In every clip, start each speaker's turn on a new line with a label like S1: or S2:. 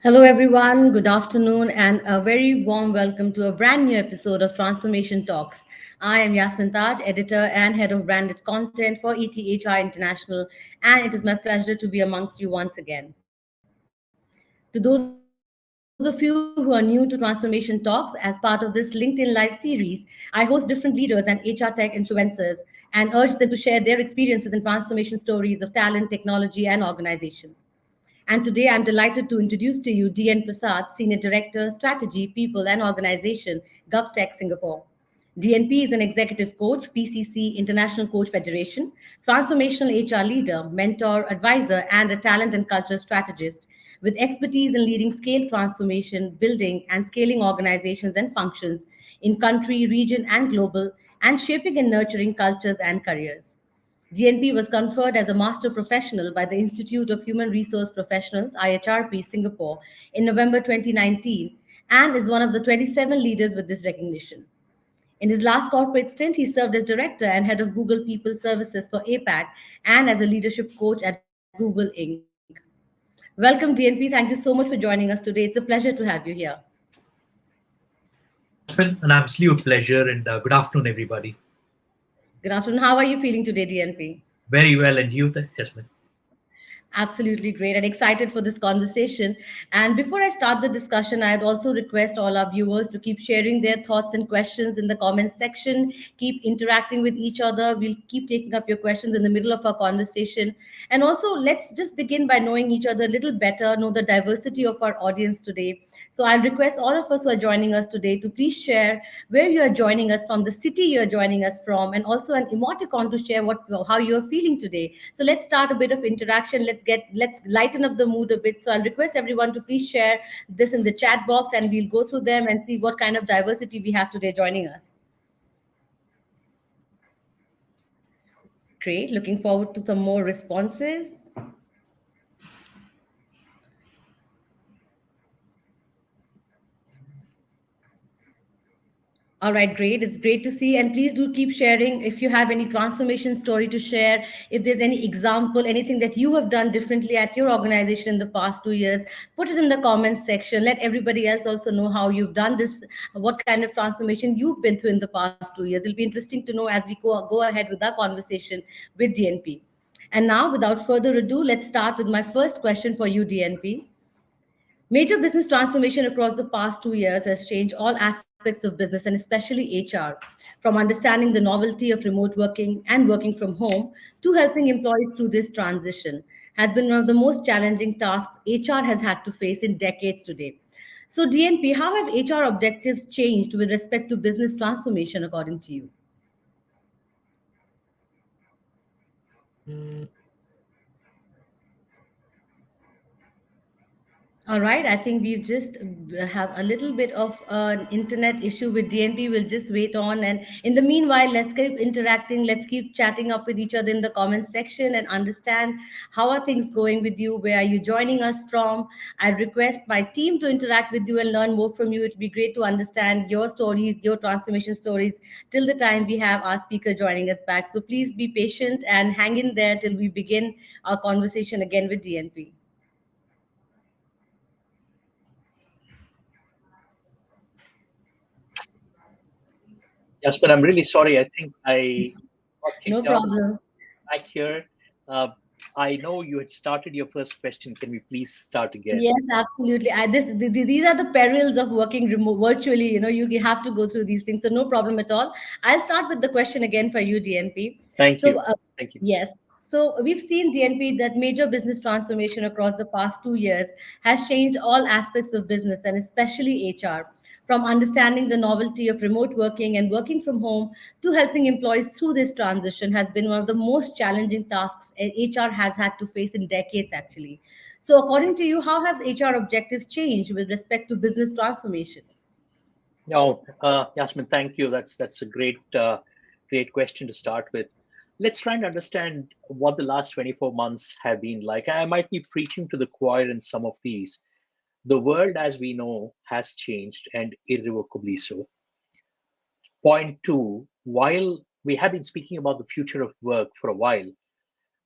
S1: Hello, everyone. Good afternoon, and a very warm welcome to a brand new episode of Transformation Talks. I am Yasmin Taj, editor and head of branded content for ETHR International, and it is my pleasure to be amongst you once again. To those of you who are new to Transformation Talks, as part of this LinkedIn Live series, I host different leaders and HR tech influencers and urge them to share their experiences and transformation stories of talent, technology, and organizations. And today I'm delighted to introduce to you DN Prasad, Senior Director, Strategy, People and Organization, GovTech Singapore. DNP is an executive coach, PCC, International Coach Federation, transformational HR leader, mentor, advisor, and a talent and culture strategist with expertise in leading scale transformation, building and scaling organizations and functions in country, region, and global, and shaping and nurturing cultures and careers. DNP was conferred as a Master Professional by the Institute of Human Resource Professionals, IHRP, Singapore, in November 2019, and is one of the 27 leaders with this recognition. In his last corporate stint, he served as Director and Head of Google People Services for APAC and as a leadership coach at Google Inc. Welcome, DNP. Thank you so much for joining us today. It's a pleasure to have you here.
S2: Yasmin, an absolute pleasure, and good afternoon, everybody.
S1: Good afternoon. How are you feeling today, DNP?
S2: Very well, and you, Yasmin?
S1: Absolutely great and excited for this conversation. And before I start the discussion, I'd also request all our viewers to keep sharing their thoughts and questions in the comments section. Keep interacting with each other. We'll keep taking up your questions in the middle of our conversation. And also, let's just begin by knowing each other a little better, know the diversity of our audience today. So I'll request all of us who are joining us today to please share where you are joining us from, the city you're joining us from, and also an emoticon to share how you're feeling today. So let's start a bit of interaction. Let's lighten up the mood a bit. So I'll request everyone to please share this in the chat box, and we'll go through them and see what kind of diversity we have today joining us. Great. Looking forward to some more responses. All right, great. It's great to see. And please do keep sharing if you have any transformation story to share, if there's any example, anything that you have done differently at your organization in the past 2 years, put it in the comments section. Let everybody else also know how you've done this, what kind of transformation you've been through in the past 2 years. It'll be interesting to know as we go ahead with our conversation with DNP. And now, without further ado, let's start with my first question for you, DNP. Major business transformation across the past 2 years has changed all aspects of business and especially HR, from understanding the novelty of remote working and working from home to helping employees through this transition has been one of the most challenging tasks HR has had to face in decades today. So, DNP, how have HR objectives changed with respect to business transformation according to you? All right, I think we've just have a little bit of an internet issue with DNP. We'll just wait on, and in the meanwhile, let's keep interacting. Let's keep chatting up with each other in the comments section and understand how are things going with you. Where are you joining us from? I request my team to interact with you and learn more from you. It'd be great to understand your stories, your transformation stories, till the time we have our speaker joining us back. So please be patient and hang in there till we begin our conversation again with DNP.
S3: Yasmin, I'm really sorry. I think I got
S1: No
S3: kicked out of
S1: problem.
S3: back here. Uh, I know you had started your first question. Can we please start again?
S1: Yes, absolutely. These are the perils of working virtually. You have to go through these things. So no problem at all. I'll start with the question again for you, DNP.
S3: Thank
S1: So
S3: you. Thank you.
S1: yes. So we've seen DNP that major business transformation across the past 2 years has changed all aspects of business and especially HR. From understanding the novelty of remote working and working from home to helping employees through this transition has been one of the most challenging tasks HR has had to face in decades, actually. So, according to you, how have HR objectives changed with respect to business transformation?
S3: No, Yasmin, thank you. That's a great question to start with. Let's try and understand what the last 24 months have been like. I might be preaching to the choir in some of these. The world as we know has changed and irrevocably so. Point two, while we have been speaking about the future of work for a while,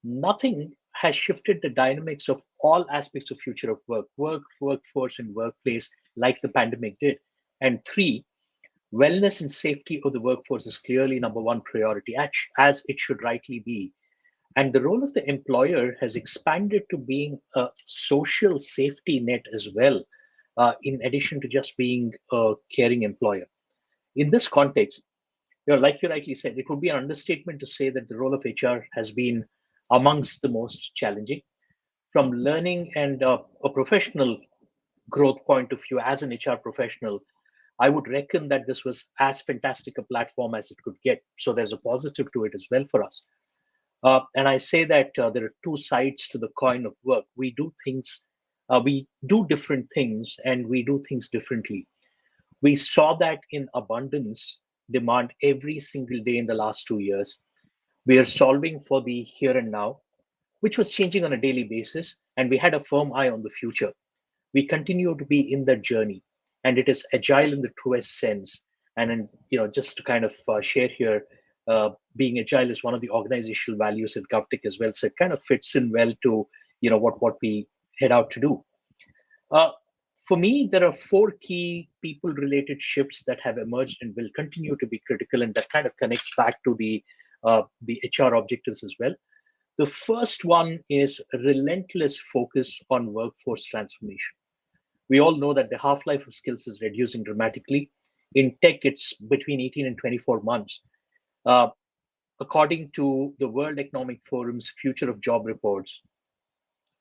S3: nothing has shifted the dynamics of all aspects of future of work, workforce, and workplace, like the pandemic did. And three, wellness and safety of the workforce is clearly number one priority, as it should rightly be. And the role of the employer has expanded to being a social safety net as well, in addition to just being a caring employer. In this context, like you rightly said, it would be an understatement to say that the role of HR has been amongst the most challenging. From learning and a professional growth point of view as an HR professional, I would reckon that this was as fantastic a platform as it could get. So there's a positive to it as well for us. And I say that there are two sides to the coin of work. We do different things, and we do things differently. We saw that in abundance demand every single day in the last 2 years. We are solving for the here and now, which was changing on a daily basis, and we had a firm eye on the future. We continue to be in that journey, and it is agile in the truest sense. And just to kind of share here, being agile is one of the organizational values at GovTech as well. So it kind of fits in well to what we head out to do. Uh, for me, there are four key people-related shifts that have emerged and will continue to be critical, and that kind of connects back to the HR objectives as well. The first one is relentless focus on workforce transformation. We all know that the half-life of skills is reducing dramatically. In tech, it's between 18 and 24 months. Uh, According to the World Economic Forum's Future of Job reports,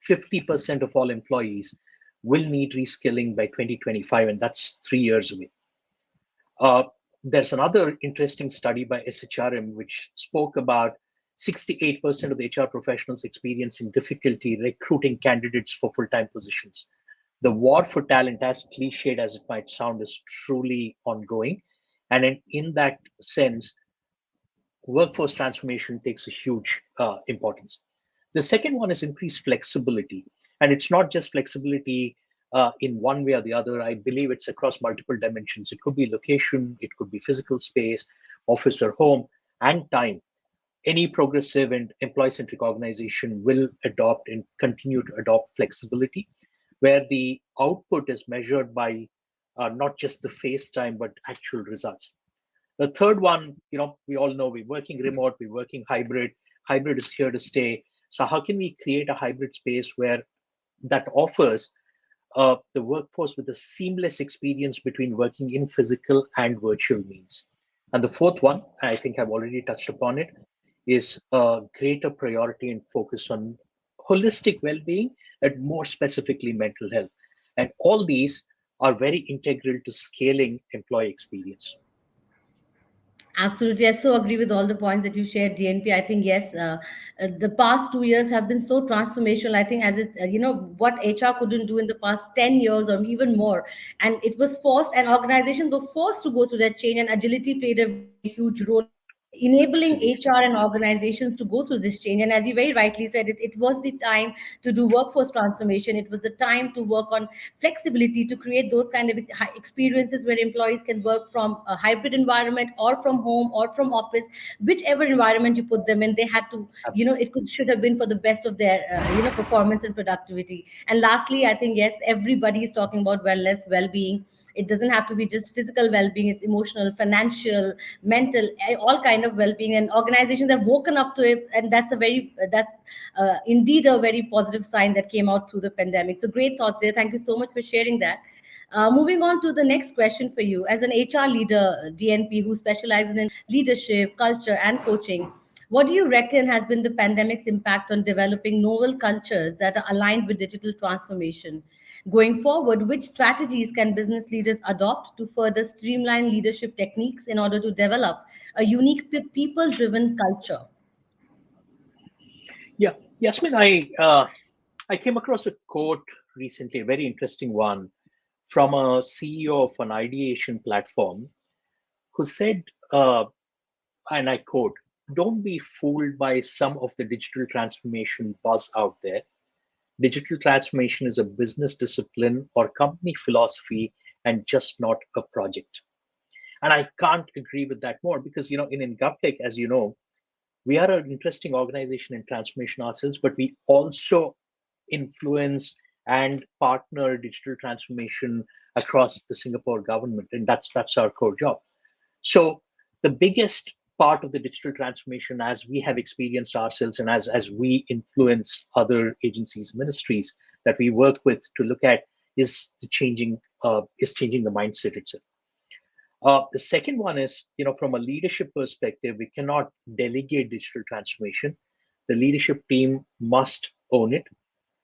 S3: 50% of all employees will need reskilling by 2025, and that's 3 years away. Uh, there's another interesting study by SHRM which spoke about 68% of the HR professionals experiencing difficulty recruiting candidates for full-time positions. The war for talent, as cliched as it might sound, is truly ongoing. And in that sense, workforce transformation takes a huge importance. The second one is increased flexibility. And it's not just flexibility in one way or the other. I believe it's across multiple dimensions. It could be location, it could be physical space, office or home, and time. Any progressive and employee-centric organization will adopt and continue to adopt flexibility, where the output is measured by not just the face time, but actual results. The third one, we all know we're working remote, we're working hybrid. Hybrid is here to stay. So how can we create a hybrid space where that offers the workforce with a seamless experience between working in physical and virtual means? And the fourth one, I think I've already touched upon it, is a greater priority and focus on holistic well-being and more specifically mental health. And all these are very integral to scaling employee experience.
S1: Absolutely. I so agree with all the points that you shared, DNP. I think, yes, the past 2 years have been so transformational. I think, what HR couldn't do in the past 10 years or even more. And it was forced, and organizations were forced to go through that change, and agility played a very huge role enabling
S3: Absolutely.
S1: HR and organizations to go through this change. And as you very rightly said, it was the time to do workforce transformation. It was the time to work on flexibility to create those kind of experiences where employees can work from a hybrid environment or from home or from office, whichever environment you put them in. They had to, it should have been for the best of their, performance and productivity. And lastly, I think, yes, everybody is talking about wellness, well-being. It doesn't have to be just physical well-being. It's emotional, financial, mental, all kind of well-being, and organizations have woken up to it. And that's indeed a very positive sign that came out through the pandemic. So great thoughts there. Thank you so much for sharing that. Moving on to the next question for you. As an HR leader, DNP, who specializes in leadership, culture, and coaching, what do you reckon has been the pandemic's impact on developing novel cultures that are aligned with digital transformation? Going forward, which strategies can business leaders adopt to further streamline leadership techniques in order to develop a unique people-driven culture?
S3: Yeah, Yasmin, I came across a quote recently, a very interesting one, from a CEO of an ideation platform who said, and I quote, "Don't be fooled by some of the digital transformation buzz out there. Digital transformation is a business discipline or company philosophy and just not a project." And I can't agree with that more because, in GovTech, as you know, we are an interesting organization in transformation ourselves, but we also influence and partner digital transformation across the Singapore government, and that's our core job. So the biggest part of the digital transformation, as we have experienced ourselves, and as we influence other agencies, ministries that we work with to look at, is changing the mindset itself. The second one is, from a leadership perspective, we cannot delegate digital transformation. The leadership team must own it,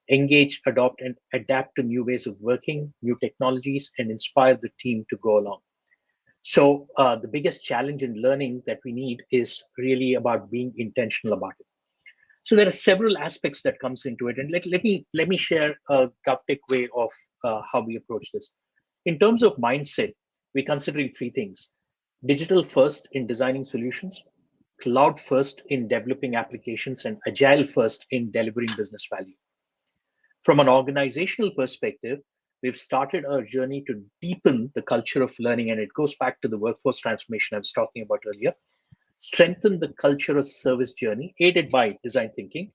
S3: engage, adopt, and adapt to new ways of working, new technologies, and inspire the team to go along. So the biggest challenge in learning that we need is really about being intentional about it. So there are several aspects that comes into it, and let me share a GovTech way of how we approach this. In terms of mindset, we're considering three things: digital first in designing solutions, cloud first in developing applications, and agile first in delivering business value. From an organizational perspective, we've started our journey to deepen the culture of learning, and it goes back to the workforce transformation I was talking about earlier. Strengthen the culture of service journey, aided by design thinking.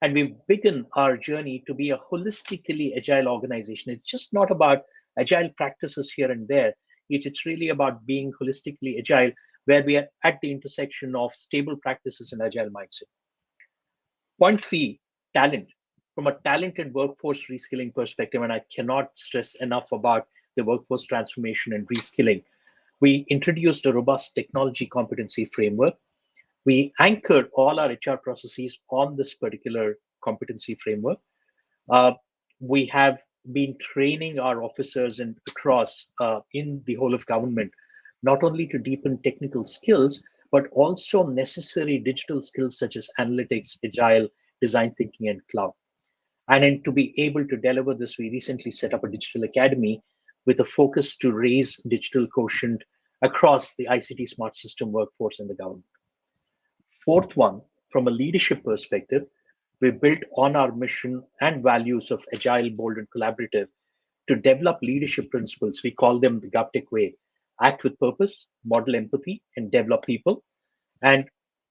S3: And we've begun our journey to be a holistically agile organization. It's just not about agile practices here and there. It's really about being holistically agile, where we are at the intersection of stable practices and agile mindset. Point three, talent. From a talented workforce reskilling perspective, and I cannot stress enough about the workforce transformation and reskilling, we introduced a robust technology competency framework. We anchored all our HR processes on this particular competency framework. Uh, we have been training our officers and across in the whole of government, not only to deepen technical skills, but also necessary digital skills such as analytics, agile, design thinking, and cloud. And then to be able to deliver this, we recently set up a digital academy with a focus to raise digital quotient across the ICT smart system workforce in the government. Fourth one, from a leadership perspective, we built on our mission and values of agile, bold, and collaborative to develop leadership principles. We call them the GovTech way: act with purpose, model empathy, and develop people. And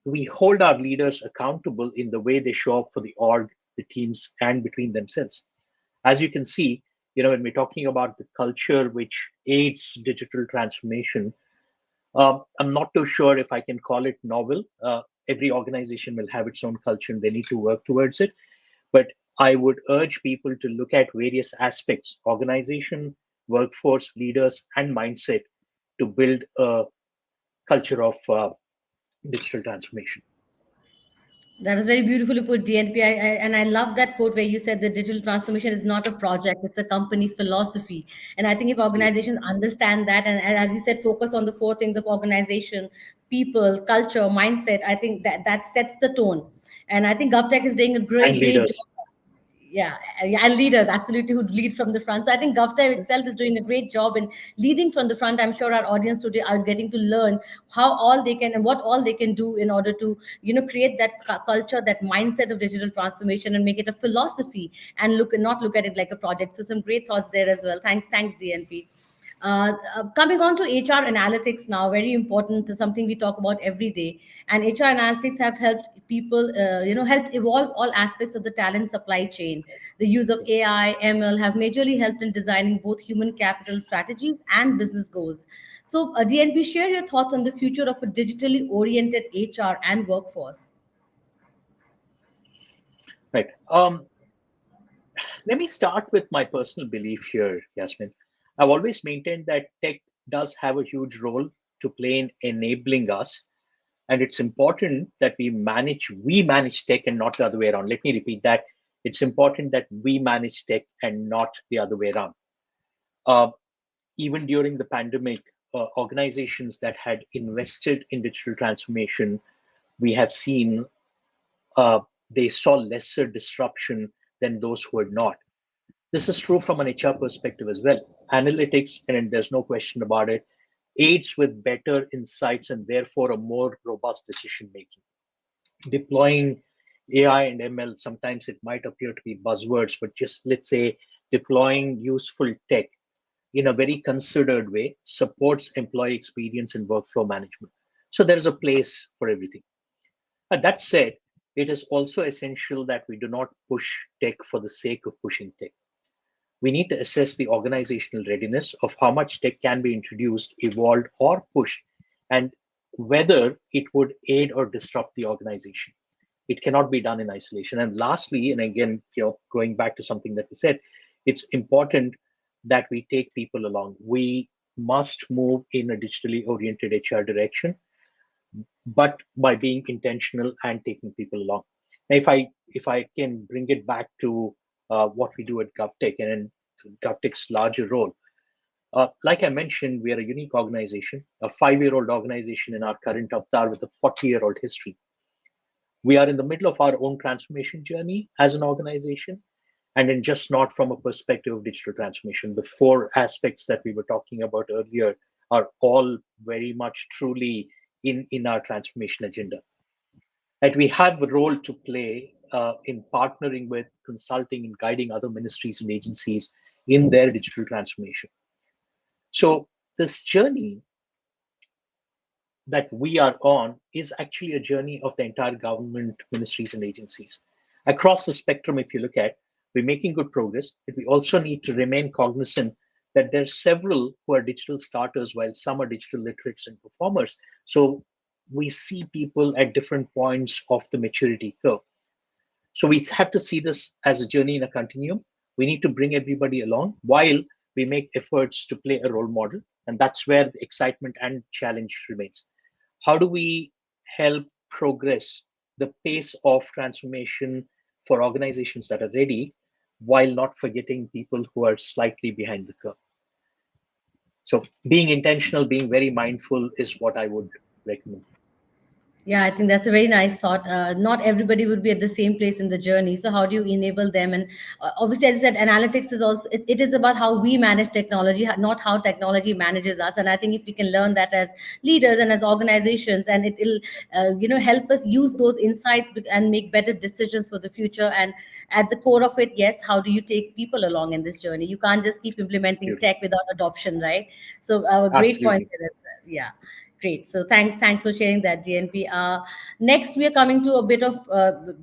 S3: we hold our leaders accountable in the way they show up for the org, the teams, and between themselves. As you can see, when we're talking about the culture which aids digital transformation, I'm not too sure if I can call it novel. Every organization will have its own culture and they need to work towards it. But I would urge people to look at various aspects: organization, workforce, leaders, and mindset to build a culture of digital transformation.
S1: That was very beautifully put, DNP. And I love that quote where you said the digital transformation is not a project, it's a company philosophy. And I think if
S3: Absolutely.
S1: organizations understand that, and as you said, focus on the four things of organization: people, culture, mindset, I think that sets the tone. And I think GovTech is doing a
S3: And
S1: great
S3: leaders.
S1: job. Yeah, yeah, and leaders absolutely who lead from the front. So I think GovTech itself is doing a great job in leading from the front. I'm sure our audience today are getting to learn how all they can and what all they can do in order to create that culture, that mindset of digital transformation, and make it a philosophy, and not look at it like a project. So some great thoughts there as well. Thanks, DNP. Coming on to HR analytics now, very important, something we talk about every day. And HR analytics have helped people, help evolve all aspects of the talent supply chain. The use of AI, ML have majorly helped in designing both human capital strategies and business goals. So, DNP, share your thoughts on the future of a digitally oriented HR and workforce.
S3: Right. Let me start with my personal belief here, Yasmin. I've always maintained that tech does have a huge role to play in enabling us, and it's important that we manage tech and not the other way around. Let me repeat that. It's important that we manage tech and not the other way around. Uh, Even during the pandemic, organizations that had invested in digital transformation, we have seen uh, they saw lesser disruption than those who had not. This is true from an HR perspective as well. Analytics, and there's no question about it, aids with better insights and therefore a more robust decision making. Deploying AI and ML, sometimes it might appear to be buzzwords, but just let's say deploying useful tech in a very considered way supports employee experience and workflow management. So there's a place for everything. That said, it is also essential that we do not push tech for the sake of pushing tech. We need to assess the organizational readiness of how much tech can be introduced, evolved, or pushed, and whether it would aid or disrupt the organization. It cannot be done in isolation. And lastly, and again, going back to something that we said, it's important that we take people along. We must move in a digitally oriented HR direction, but by being intentional and taking people along. Now, if I can bring it back to what we do at GovTech and GovTech's larger role, like I mentioned, we are a unique organization, a 5-year-old organization in our current avatar with a 40-year-old history. We are in the middle of our own transformation journey as an organization, and then just not from a perspective of digital transformation. The 4 aspects that we were talking about earlier are all very much truly in our transformation agenda. That we have a role to play in partnering with, consulting, and guiding other ministries and agencies in their digital transformation. So this journey that we are on is actually a journey of the entire government, ministries, and agencies. Across the spectrum, if you look at, we're making good progress, but we also need to remain cognizant that there are several who are digital starters while some are digital literates and performers. So we see people at different points of the maturity curve. So we have to see this as a journey in a continuum. We need to bring everybody along while we make efforts to play a role model. And that's where the excitement and challenge remains. How do we help progress the pace of transformation for organizations that are ready while not forgetting people who are slightly behind the curve? So being intentional, being very mindful is what I would recommend.
S1: Yeah, I think that's a very nice thought. Not everybody would be at the same place in the journey. So how do you enable them? And obviously, as I said, analytics is also it is about how we manage technology, not how technology manages us. And I think if we can learn that as leaders and as organizations, and it will help us use those insights and make better decisions for the future. And at the core of it, yes, how do you take people along in this journey? You can't just keep implementing
S3: Absolutely.
S1: tech without adoption, right? So great point
S3: Absolutely.
S1: there as well. Yeah. Great. So thanks for sharing that, DNP. Next, we are coming to a bit of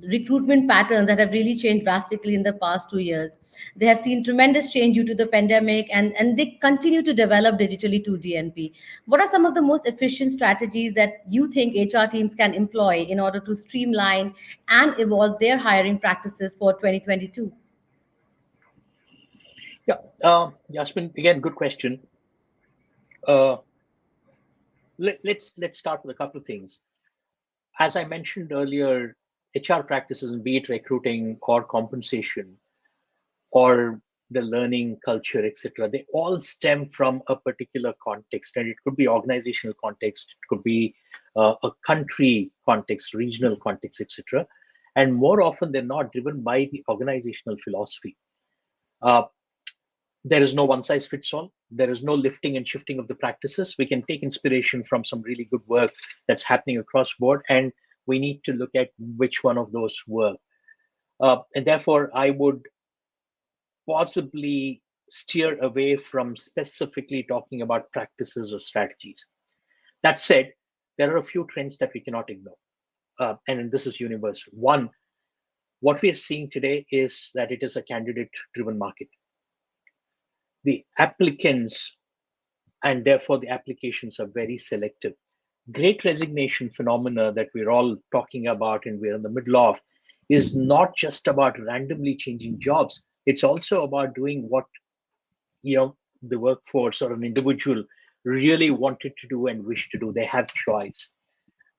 S1: recruitment patterns that have really changed drastically in the past 2 years. They have seen tremendous change due to the pandemic, and they continue to develop digitally to DNP. What are some of the most efficient strategies that you think HR teams can employ in order to streamline and evolve their hiring practices for 2022?
S3: Yeah, Yasmin, again, good question. Uh, let's start with a couple of things. As I mentioned earlier, HR practices, be it recruiting or compensation or the learning culture, etc., they all stem from a particular context, and it could be organizational context, it could be a country context, regional context, etc. And more often than not, driven by the organizational philosophy. Uh, there is no one size fits all. There is no lifting and shifting of the practices. We can take inspiration from some really good work that's happening across board, and we need to look at which one of those work. And therefore, I would possibly steer away from specifically talking about practices or strategies. That said, there are a few trends that we cannot ignore, and this is universal. One, what we are seeing today is that it is a candidate-driven market. The applicants and therefore the applications are very selective. Great resignation phenomena that we're all talking about and we're in the middle of is not just about randomly changing jobs. It's also about doing what the workforce or an individual really wanted to do and wish to do. They have choice.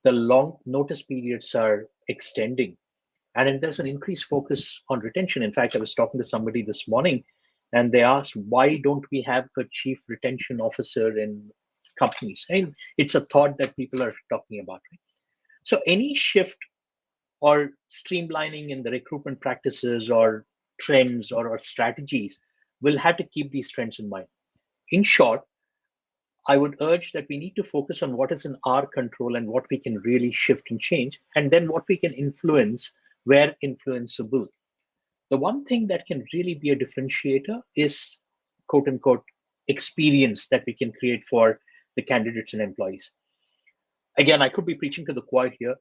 S3: The long notice periods are extending, and then there's an increased focus on retention. In fact, I was talking to somebody this morning, and they asked, why don't we have a chief retention officer in companies? And it's a thought that people are talking about. Right? So any shift or streamlining in the recruitment practices or trends or strategies will have to keep these trends in mind. In short, I would urge that we need to focus on what is in our control and what we can really shift and change, and then what we can influence where influenceable. The one thing that can really be a differentiator is quote unquote experience that we can create for the candidates and employees. Again, I could be preaching to the choir here.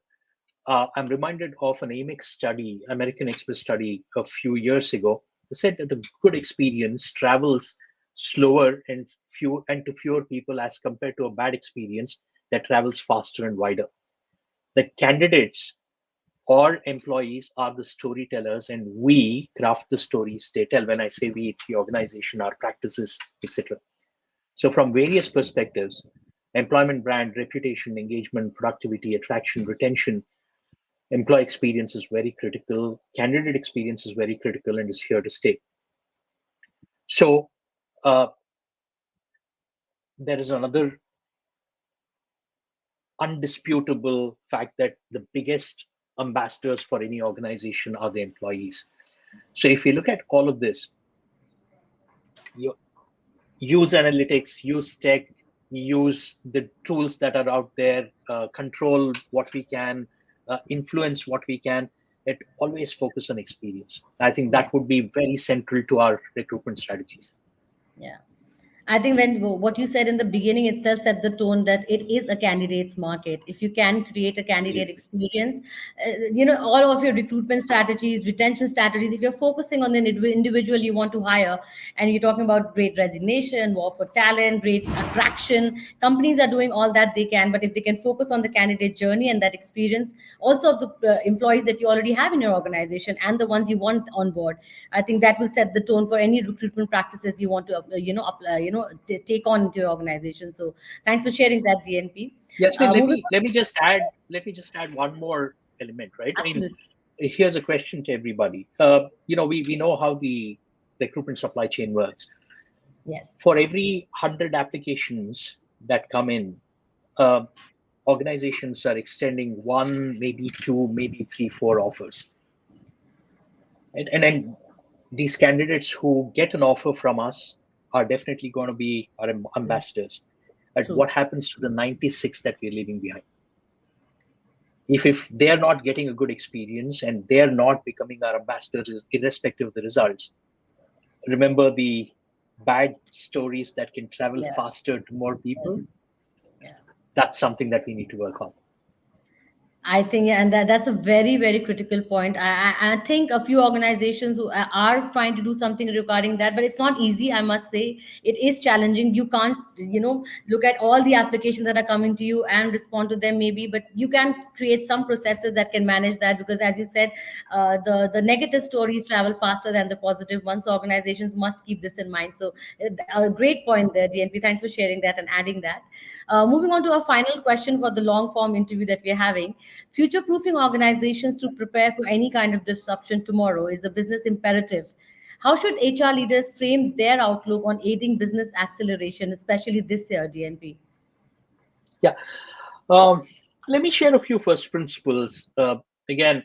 S3: I'm reminded of an Amex study, American Express study a few years ago. They said that a good experience travels slower and to fewer people as compared to a bad experience that travels faster and wider. The candidates or employees are the storytellers, and we craft the stories they tell. When I say we, it's the organization, our practices, etc. So from various perspectives, employment brand, reputation, engagement, productivity, attraction, retention, employee experience is very critical, candidate experience is very critical, and is here to stay. So uh, there is another undisputable fact that the biggest ambassadors for any organization are the employees. So if you look at all of this, you use analytics, use tech, use the tools that are out there, control what we can, influence what we can. It always focus on experience. I think
S1: Yeah.
S3: that would be very central to our recruitment strategies.
S1: Yeah. I think when what you said in the beginning itself set the tone that it is a candidate's market. If you can create a candidate
S3: Absolutely.
S1: experience, all of your recruitment strategies, retention strategies, if you're focusing on the individual you want to hire, and you're talking about great resignation, war for talent, great attraction, companies are doing all that they can. But if they can focus on the candidate journey and that experience, also of the employees that you already have in your organization and the ones you want on board, I think that will set the tone for any recruitment practices you want to, take on into your organization. So thanks for sharing that, DNP.
S3: Yasmin,
S1: Moving
S3: let me just add one more element, right? I
S1: on,
S3: mean,
S1: absolutely.
S3: here's a question to everybody. We know how the recruitment supply chain works.
S1: Yes,
S3: For every 100 applications that come in, uh, organizations are extending one, maybe two, maybe three, four offers. And then these candidates who get an offer from us are definitely going to be our ambassadors. And
S1: true.
S3: what happens to the 96 that we're leaving behind? If they're not getting a good experience and they're not becoming our ambassadors, irrespective of the results, remember the bad stories that can travel
S1: Yeah,
S3: faster to more people.
S1: yeah.
S3: That's something that we need to work on.
S1: I think, and that's a very, very critical point. I think a few organizations who are trying to do something regarding that, but it's not easy. I must say, it is challenging. You can't, look at all the applications that are coming to you and respond to them, maybe, but you can create some processes that can manage that. Because, as you said, the negative stories travel faster than the positive ones. So organizations must keep this in mind. So, a great point there, DNP. Thanks for sharing that and adding that. Moving on to our final question for the long form interview that we're having. Future proofing organizations to prepare for any kind of disruption tomorrow is a business imperative. How should HR leaders frame their outlook on aiding business acceleration, especially this year, DNP?
S3: Yeah. Um, Let me share a few first principles. Again,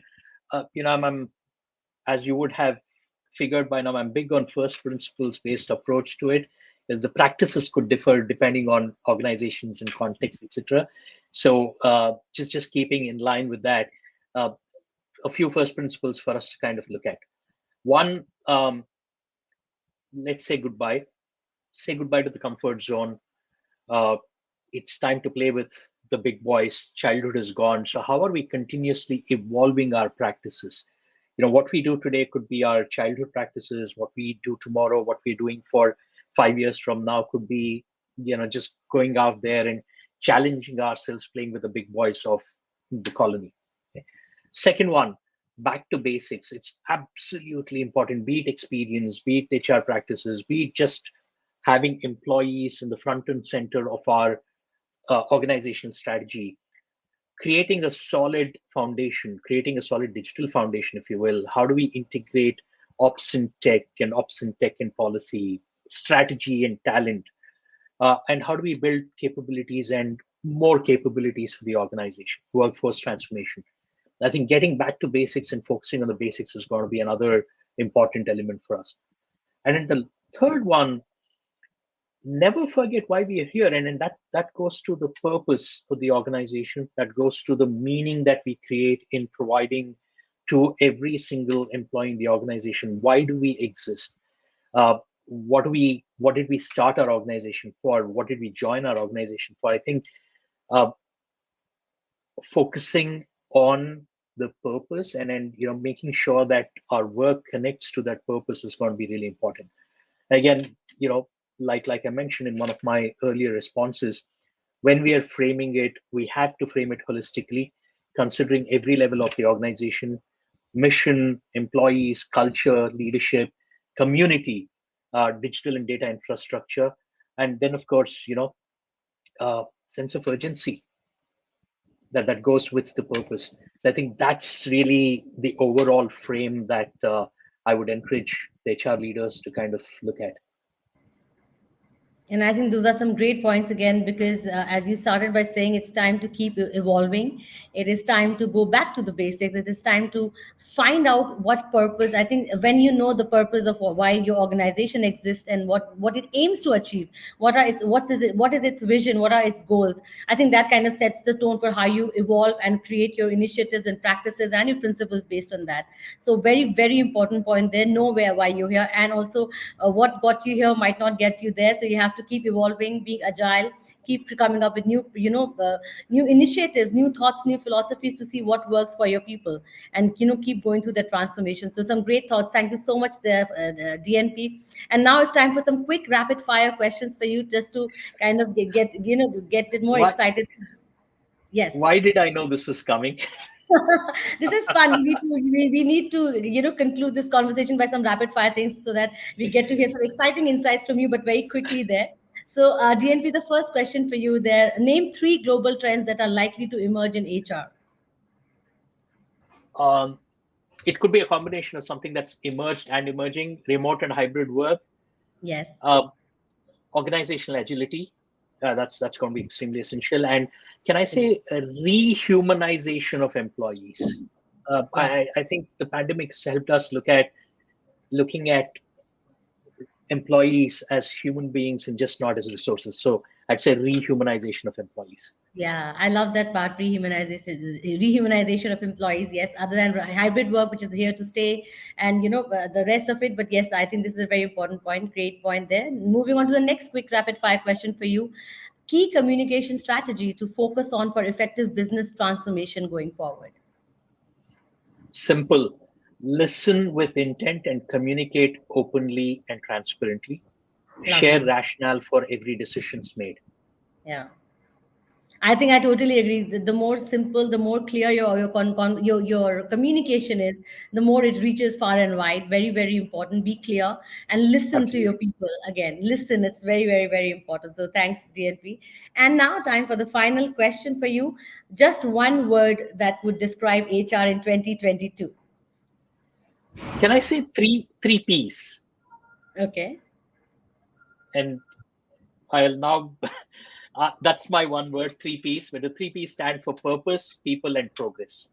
S3: I'm as you would have figured by now, I'm big on first principles based approach to it, as the practices could differ depending on organizations and context, etc. So just keeping in line with that, uh, a few first principles for us to kind of look at. One, let's say goodbye. Say goodbye to the comfort zone. Uh, it's time to play with the big boys. Childhood is gone. So how are we continuously evolving our practices? What we do today could be our childhood practices. What we do tomorrow, what we're doing for 5 years from now could be, just going out there and challenging ourselves, playing with the big boys of the colony. Okay. Second one, back to basics. It's absolutely important, be it experience, be it HR practices, be it just having employees in the front and center of our organizational strategy, creating a solid foundation, creating a solid digital foundation, if you will. How do we integrate ops and tech and policy, strategy and talent? And how do we build capabilities and more capabilities for the organization, workforce transformation? I think getting back to basics and focusing on the basics is going to be another important element for us. And then the third one, never forget why we are here, and that goes to the purpose of the organization, that goes to the meaning that we create in providing to every single employee in the organization. Why do we exist? What did we start our organization for? What did we join our organization for? I think uh, focusing on the purpose, and then making sure that our work connects to that purpose is going to be really important. Again, like I mentioned in one of my earlier responses, when we are framing it, we have to frame it holistically, considering every level of the organization: mission, employees, culture, leadership, community, digital and data infrastructure, and then of course, sense of urgency that goes with the purpose. So I think that's really the overall frame that I would encourage the HR leaders to kind of look at.
S1: And I think those are some great points again, because as you started by saying, it's time to keep evolving. It is time to go back to the basics. It is time to find out what purpose. I think when you know the purpose of why your organization exists and what it aims to achieve, what is its vision, what are its goals. I think that kind of sets the tone for how you evolve and create your initiatives and practices and your principles based on that. So very, very important point there. Know why you're here, and also what got you here might not get you there. So you have to keep evolving, being agile, keep coming up with new, new initiatives, new thoughts, new philosophies to see what works for your people, and keep going through the transformation. So some great thoughts. Thank you so much there, DNP. And now it's time for some quick rapid fire questions for you, just to kind of get it more
S3: Why
S1: excited. Yes.
S3: why did I know this was coming?
S1: This is fun. We need to conclude this conversation by some rapid fire things, so that we get to hear some exciting insights from you, but very quickly there. So, DNP, the first question for you there: name three global trends that are likely to emerge in HR.
S3: um, it could be a combination of something that's emerged and emerging: remote and hybrid work,
S1: Yes.
S3: uh, organizational agility. That's going to be extremely essential. And can I say a rehumanization of employees?
S1: Yeah.
S3: I think the pandemic has helped us looking at employees as human beings and just not as resources. So I'd say rehumanization of employees.
S1: Yeah, I love that part. Rehumanization of employees. Yes, other than hybrid work, which is here to stay, and the rest of it. But yes, I think this is a very important point. Great point there. Moving on to the next quick rapid fire question for you: key communication strategies to focus on for effective business transformation going forward.
S3: Simple: listen with intent and communicate openly and transparently. Share
S1: Lovely.
S3: rationale for every decisions made.
S1: Yeah. I think I totally agree. The more simple, the more clear your communication is, the more it reaches far and wide. Very, very important. Be clear and listen to your
S3: Absolutely.
S1: people. Again, listen. It's very, very, very important. So thanks, DNP. And now time for the final question for you. Just one word that would describe HR in 2022.
S3: Can I say three P's?
S1: Okay.
S3: And I'll now that's my one word, three P's, where the three P's stand for purpose, people, and progress.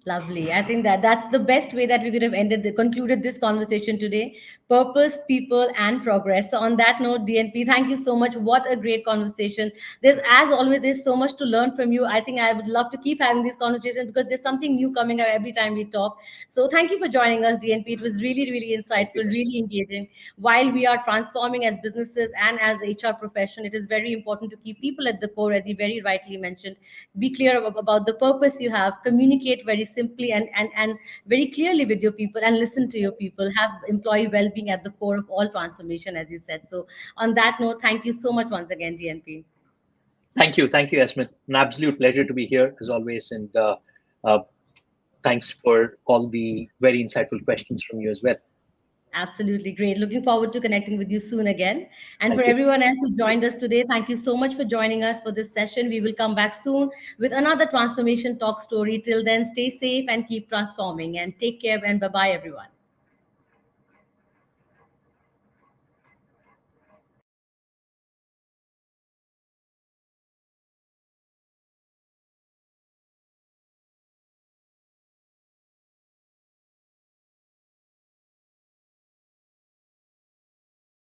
S1: Lovely. I think that's the best way that we could have concluded this conversation today. Purpose, people, and progress. So on that note, DNP, thank you so much. What a great conversation. As always, there's so much to learn from you. I think I would love to keep having these conversations, because there's something new coming up every time we talk. So thank you for joining us, DNP. It was really, really
S3: Thank you,
S1: insightful,
S3: Yasmin.
S1: really engaging. While we are transforming as businesses and as the HR profession, it is very important to keep people at the core, as you very rightly mentioned. Be clear about the purpose you have, communicate very simply and very clearly with your people, and listen to your people. Have employee well-being at the core of all transformation, as you said. So on that note, thank you so much once again, DNP.
S3: Thank you, Yasmin. An absolute pleasure to be here as always, and uh, thanks for all the very insightful questions from you as well.
S1: Absolutely great. Looking forward to connecting with you soon again. And for
S3: Thank you.
S1: everyone else who joined us today, thank you so much for joining us for this session. We will come back soon with another transformation talk story. Till then, stay safe and keep transforming. And take care, and bye bye, everyone.